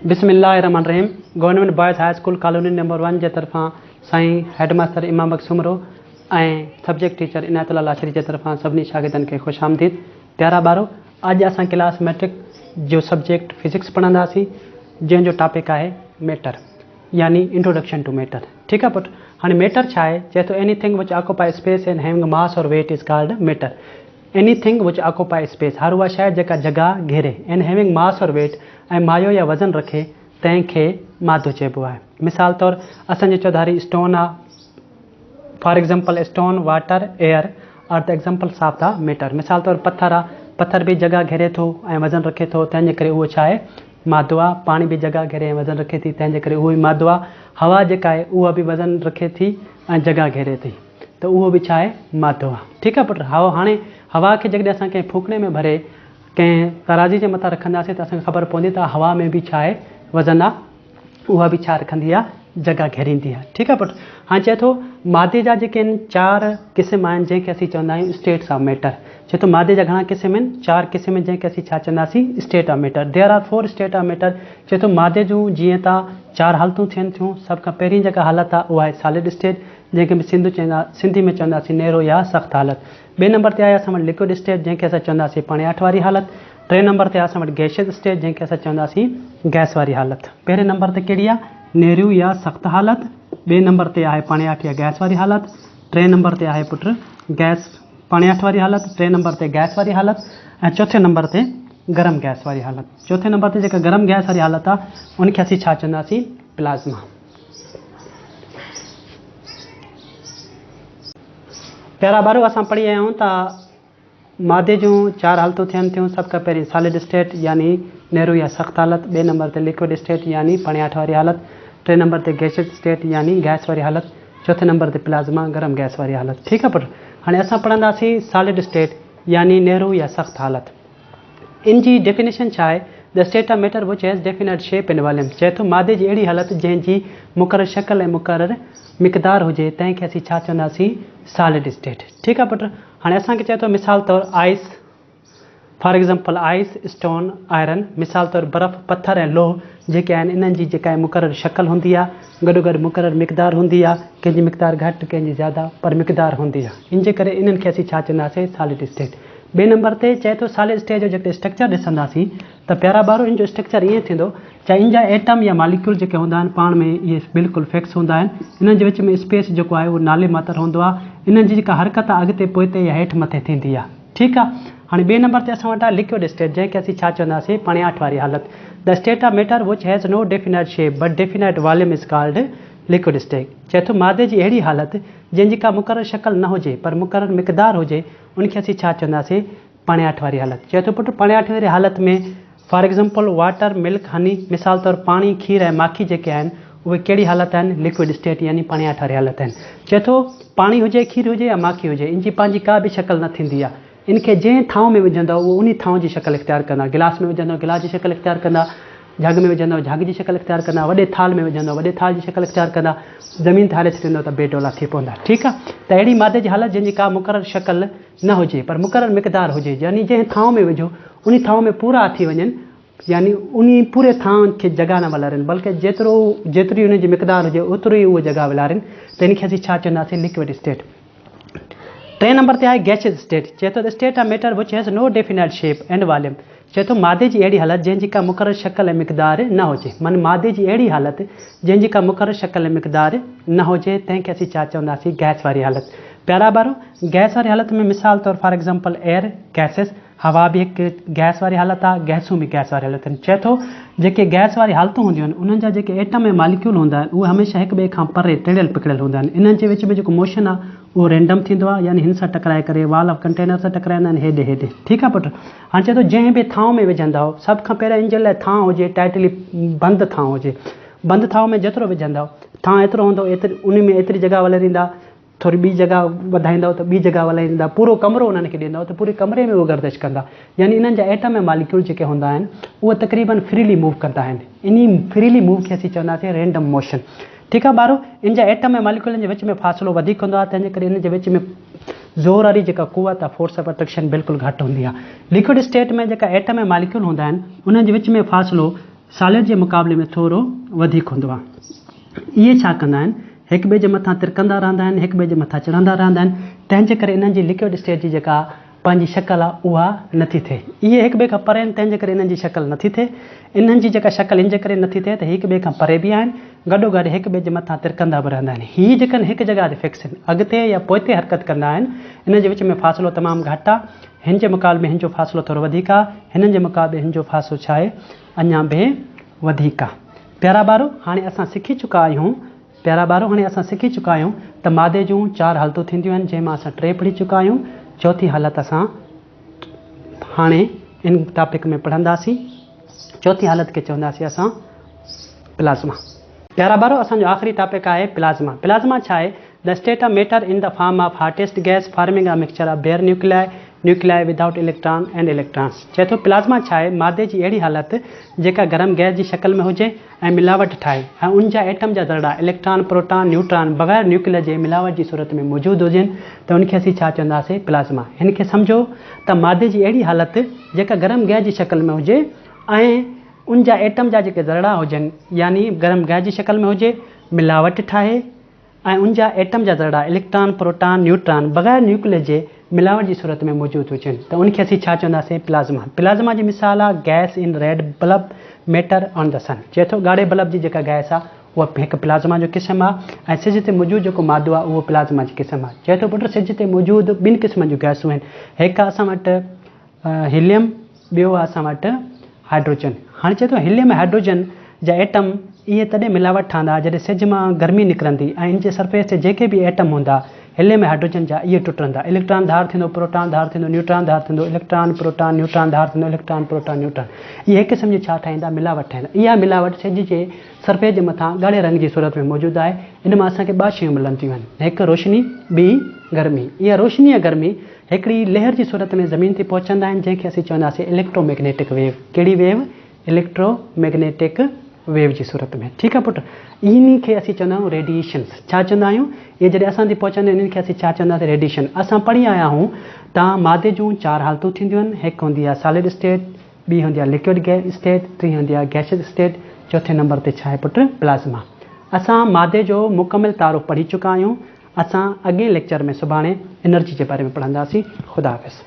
बिस्मिल्लाहिर्रहमानिर्रहीम। Government boys high school colony number 1 जे तरफ़ां साईं हेडमास्टर इमाम बख़्शुमरो ऐं सब्जेक्ट टीचर इनायतुल्ला लाशरी जे तरफ़ां सभिनी शागिर्दनि खे ख़ुशि आमदीद। प्यारा ॿारो, अॼु असां क्लास मैट्रिक जो सब्जेक्ट फिज़िक्स पढ़ंदासीं, जंहिंजो टॉपिक आहे मैटर यानी इंट्रोडक्शन टू मैटर। ठीकु आहे पुट। हाणे मैटर छा आहे? चए थो anything which occupy space and having mass और weight is called matter. Anything which occupy space, हर उहा शइ जेका जॻह घेरे, एंड हैविंग मास और वेट ऐं मायो या वज़न रखे, तंहिंखे मादो चइबो आहे। मिसाल तौरु असांजे चौधारी स्टोन आहे, for example stone, water, air are the examples of the matter. मिसाल तौरु पत्थर आहे, पत्थर बि जॻह घेरे थो ऐं वज़न रखे थो, तंहिंजे करे उहो छा आहे? मादो आहे। पाणी बि जॻह घेरे ऐं वज़न रखे थी, तंहिंजे करे उहो बि मादो आहे। हवा जेका आहे उहा बि वज़न रखे थी ऐं जॻह घेरे थी, त उहो बि छा आहे? मादो आहे। ठीकु आहे पुट। हाणे हवा खे जॾहिं असां कंहिं फूकणे में भरे कंहिं तराज़ी जे मथां रखंदासीं त असांखे ख़बर पवंदी त हवा में बि छा आहे? वज़न आहे। उहा बि छा रखंदी आहे? जॻह घेरींदी आहे। ठीकु आहे पुट। हाणे चए थो मादे जा जेके आहिनि 4 क़िस्म आहिनि, जंहिंखे असीं चवंदा आहियूं स्टेट्स ऑफ मैटर। चए थो मादे जा घणा क़िस्म आहिनि? 4 क़िस्म आहिनि, जंहिंखे असीं छा चवंदासीं? State of matter. There are 4 state of matter. चए थो मादे जूं जीअं त 4 हालतूं थियनि थियूं। सभ खां पहिरीं जेका हालत आहे उहा आहे सॉलिड स्टेट, जंहिंखे बि सिंधी में चवंदासीं नेरो या सख़्तु हालत। ॿिए नंबर ते आहे असां वटि लिक्विड स्टेट, जंहिंखे असां चवंदासीं पणियाठ वारी हालत। 3 नंबर ते आहे असां वटि गैशियस स्टेट, जंहिंखे असां चवंदासीं गैस वारी हालत। पहिरें नंबर ते कहिड़ी आहे? नेरू या सख़्तु हालत। ॿिए नंबर ते आहे पणियाठ या गैस वारी हालत। 3 नंबर ते आहे पुट गैस पणियाठ वारी हालत। 3 नंबर ते गैस वारी हालत ऐं चौथे नंबर ते गरम गैस वारी हालत। चौथे नंबर ते जेका गरम गैस वारी हालत आहे उनखे असीं छा चवंदासीं? प्लाज़्मा। प्यारा ॿारो, असां पढ़ी आया आहियूं त मादे जूं 4 हालतूं थियनि थियूं। सभ खां पहिरीं सॉलिड स्टेट यानी नेरू या सख़्तु हालत। 2 नंबर ते लिक्विड स्टेट यानी पणियाठ वारी हालत। 3 नंबर ते गैशियस स्टेट यानी गैस वारी हालत। चौथे नंबर ते प्लाज़्मा गरम गैस वारी हालत। ठीकु आहे पुट। हाणे असां पढ़ंदासीं सॉलिड स्टेट यानी नेरू या सख़्तु हालत। इन जी डेफिनेशन छा आहे? The state of matter which has definite shape and volume. चए थो मादे जी अहिड़ी हालत जंहिंजी मुक़ररु शक्ल ऐं मुक़ररु मिक़दारु हुजे, तंहिंखे असीं छा चवंदासीं? Solid state. ठीकु आहे पुट। हाणे असांखे चए थो मिसाल तौरु ice, for example ice, stone, iron. मिसाल तौरु बर्फ़, पत्थर ऐं लोह जेके आहिनि, इन्हनि जी जेका आहे मुक़ररु शक्ल हूंदी आहे, गॾोगॾु मुक़ररु मिक़दारु हूंदी आहे। कंहिंजी मिक़दारु घटि, कंहिंजी ज़्यादा, पर मिक़दारु हूंदी आहे। इन जे करे इन्हनि खे असीं छा चवंदासीं? Solid state. 2 नंबर ते चए थो सॉलिड स्टेट जो जेके स्ट्रक्चर ॾिसंदासीं त प्यारा ॿारो इन जो स्ट्रक्चर ईअं थींदो, चाहे इन जा एटम या मालिक्यूल जेके हूंदा आहिनि पाण में इहे बिल्कुलु फिक्स हूंदा आहिनि। इन्हनि जे विच में स्पेस जेको आहे उहो नाले मात्र हूंदो आहे। इन्हनि जी जेका हरकत आहे अॻिते पोइते या हेठि मथे थींदी आहे। ठीकु आहे। हाणे 2 नंबर ते असां वटि आहे लिक्विड स्टेट, जंहिंखे असीं छा चवंदासीं? पणियाठ वारी हालत। The state of matter which has no definite shape but definite volume is called liquid state. चए थो मादे जी अहिड़ी हालत जंहिंजी का मुक़ररु शक्ल न हुजे पर मुक़ररु मिक़दारु हुजे, उनखे असीं छा चवंदासीं? पणियाठ वारी हालत। चए थो पुट पणियाठ वारी हालत में for example water, milk, honey. मिसाल तौरु पाणी, खीर ऐं माखी जेके आहिनि उहे कहिड़ी हालत आहिनि? लिक्विड स्टेट यानी पणियाठ वारी हालत आहिनि। चए थो पाणी हुजे, खीर हुजे या माखी हुजे, इन जी पंहिंजी का बि शक्ल न थींदी आहे। इनखे जंहिं थांव में विझंदव उहो उन थांव जी शक्ल इख़्तियार कंदा। गिलास में विझंदव गिलास जी शक्ल इख़्तियार कंदा, जग में विझंदव जग जी शक्ल इख़्तियार कंदा, वॾे थाल में विझंदव वॾे थाल जी शक्ल इख़्तियार कंदा, ज़मीन ते हारे छॾींदव त बेडोला थी पवंदा। ठीकु आहे। त अहिड़ी मादे जी हालत जंहिंजी का मुक़ररु शक्ल न हुजे पर मुक़ररु मिक़दारु हुजे, यानी जंहिं थांव में विझो उन थांव में पूरा थी वञनि, यानी उन पूरे थांव खे जॻह न वलारनि, बल्कि जेतिरी उन जी मिक़दारु हुजे ओतिरो ई उहो जॻह वलारनि। त इनखे असीं छा चवंदासीं? Liquid state. 3 नंबर ते आहे गैशियस स्टेट। चए थो the state of matter which has no definite shape and volume. चए थो मादे जी अहिड़ी हालत जंहिंजी का मुक़ररु शक्ल ऐं मिक़दारु न हुजे। माना मादे जी अहिड़ी हालत जंहिंजी का मुक़ररु शक्ल ऐं मिक़दारु न हुजे, तंहिंखे असीं छा चवंदासीं? गैस वारी हालत। प्यारा ॿारो, गैस वारी हालत में मिसाल तौरु फॉर एग्ज़ाम्पल एयर, गैसिस। हवा बि हिकु गैस वारी हालत आहे, गैसूं बि गैस वारी हालत आहिनि। चए थो जेके गैस वारी हालतूं हूंदियूं आहिनि उन्हनि जा जेके एटम ऐं मालिक्यूल हूंदा आहिनि उहे हमेशह हिक ॿिए खां परे टिड़ियल पिकड़ियल हूंदा आहिनि। इन्हनि जे विच में जेको मोशन आहे उहो रैंडम थींदो आहे, यानी हिन सां टकराए करे वाल ऑफ कंटेनर सां टकराईंदा आहिनि हेॾे हेॾे। ठीकु आहे पुट। हाणे चए थो जंहिं बि थांव में विझंदव, सभ खां पहिरियों इन जे लाइ थांव हुजे टाइटली बंदि थांव हुजे। बंदि थांव में जेतिरो विझंदव थांव एतिरो हूंदो, उन में एतिरी जॻह वलारींदा, थोरी ॿी जॻह वधाईंदव त ॿी जॻह वलाईंदा, पूरो कमिरो उन्हनि खे ॾींदव त पूरे कमिरे में उहो गर्दिश कंदा। यानी इन्हनि जा एटम ऐं मालिक्यूल जेके हूंदा आहिनि उहे तक़रीबन फ्रीली मूव कंदा आहिनि। इन फ्रीली मूव खे असीं चवंदासीं रैंडम मोशन। ठीकु आहे ॿारो। इन जा एटम ऐं मालिक्यूलनि जे विच में फ़ासिलो वधीक हूंदो आहे, तंहिंजे करे इन जे विच में ज़ोर वारी जेका क़ुवत आहे, फोर्स ऑफ अट्रैक्शन बिल्कुलु घटि हूंदी आहे। लिक्विड स्टेट में जेका एटम ऐं मालिक्यूल हूंदा आहिनि उन्हनि जे विच में फ़ासिलो सॉलिड के मुकाबले में थोड़ो वधिक हुंदो आहे। इहे छा कंदा आहिनि, हिक ॿिए जे मथां तिरकंदा रहंदा आहिनि, हिक ॿिए जे मथां चढ़ंदा रहंदा आहिनि, तंहिंजे करे इन्हनि जी लिक्विड स्टेट जी जेका पंहिंजी शक्ल आहे उहा नथी थिए। इहे हिक ॿिए खां परे आहिनि, तंहिंजे करे इन्हनि जी शक्ल नथी थिए। इन्हनि जी जेका शक्ल इन जे करे नथी थिए त हिक ॿिए खां परे बि आहिनि, गॾोगॾु हिक ॿिए जे मथां तिरकंदा बि रहंदा आहिनि। हीअ जेके हिक जॻह ते फिक्स आहिनि, अॻिते या पोइते हरकत कंदा आहिनि, इन जे विच में फ़ासिलो तमामु घटि आहे। हिन जे मुक़ाबले में हिन जो फ़ासिलो थोरो वधीक आहे, हिननि जे मुक़ाबले हिन जो फ़ासिलो छा आहे, अञा बि वधीक आहे। प्यारा ॿारो, हाणे असां सिखी चुका आहियूं त मादे जूं 4 हालतूं थींदियूं आहिनि, जंहिंमां असां 3 पढ़ी चुका आहियूं। चौथी हालत असां हाणे इन टॉपिक में पढ़ंदासीं। चौथी हालत खे चवंदासीं असां प्लाज़्मा। प्यारा ॿारो, असांजो आख़िरी टॉपिक आहे प्लाज़्मा। प्लाज़्मा छा आहे? The state of matter in the form of hottest gas forming a mixture of bare nuclei without electron and electrons. चए थो प्लाज़्मा छा आहे? मादे जी अहिड़ी हालत जेका गरम गैस जी शक्ल में हुजे ऐं मिलावट ठाहे ऐं उन जा एटम जा दर्ड़ा इलेक्ट्रॉन, प्रोटॉन, न्यूट्रॉन बग़ैर न्यूक्लियर जे मिलावट जी सूरत में मौजूदु हुजनि त उनखे असीं छा चवंदासीं? प्लाज़्मा। हिन खे सम्झो त मादे जी अहिड़ी हालत जेका गरम गैस जी शक्ल में हुजे ऐं उन जा एटम जा जेके दर्ड़ा हुजनि, यानी गरम गैस जी शक्ल में हुजे, मिलावट ठाहे ऐं उन जा एटम जा दर्ड़ा इलेक्ट्रॉन, प्रोटॉन, न्यूट्रॉन बग़ैर न्यूक्लियर जे मिलावट जी सूरत में मौजूदु हुजनि त उनखे असीं छा चवंदासीं? प्लाज़्मा। प्लाज़्मा जी मिसाल आहे gas in red bulb matter on the sun. चए थो ॻाढ़े बल्ब जी जेका गैस आहे उहा हिकु प्लाज़्मा जो क़िस्म आहे ऐं सिज ते मौजूदु जेको मादो आहे उहो प्लाज़्मा जी क़िस्म आहे। चए थो पुटु सिज ते मौजूदु 2 क़िस्मनि जूं गैसूं आहिनि, हिकु असां वटि हीलियम, ॿियो आहे असां वटि हाइड्रोजन। हाणे चए थो हीलियम ऐं हाइड्रोजन जा एटम इहे तॾहिं मिलावट ठहंदा जॾहिं सिज मां गर्मी निकिरंदी ऐं इन जे सरफेस ते जेके बि एटम हूंदा हीलियम ऐं हाइड्रोजन जा इहे टुटंदा। इलेक्ट्रॉन धार थींदो, प्रोटॉन धार थींदो, न्यूट्रॉन धार थींदो, इलेक्ट्रॉन, प्रोटॉन, न्यूट्रॉन धार थींदो, इलेक्ट्रॉन, प्रोटॉन, न्यूट्रॉन। इहे हिकु क़िस्म जी छा ठाहींदा? मिलावट ठाहींदा। इहा मिलावट सिज जे सरफेस जे मथां ॻाढ़े रंग जी सूरत में मौजूदु आहे। इन मां असांखे 2 शयूं मिलनि थियूं आहिनि, हिकु रोशनी, ॿी गर्मी। इहा रोशनी ऐं गर्मी हिकिड़ी लहर जी सूरत में ज़मीन ते पहुचंदा आहिनि, जंहिंखे असीं चवंदासीं इलेक्ट्रोमैग्नेटिक वेव। कहिड़ी वेव? इलेक्ट्रोमैग्नेटिक वेव जी सूरत में। ठीकु आहे पुटु। इन खे असीं चवंदा आहियूं रेडिएशन्स। छा चवंदा आहियूं? इहे जॾहिं असां ते पहुचंदा आहिनि, इन्हनि खे असीं छा चवंदासीं? रेडिएशन। असां पढ़ी आया आहियूं त मादे जूं 4 हालतूं थींदियूं आहिनि। हिकु हूंदी आहे सॉलिड स्टेट, ॿी हूंदी आहे लिक्विड गैस स्टेट, टी हूंदी आहे गैसियस स्टेट, चौथे नंबर ते छा आहे पुटु? प्लाज़्मा। असां मादे जो मुकमिल तारुफ़ पढ़ी चुका आहियूं। असां अॻे लेक्चर में सुभाणे एनर्जी जे बारे में पढ़ंदासीं। ख़ुदा हाफ़िज़।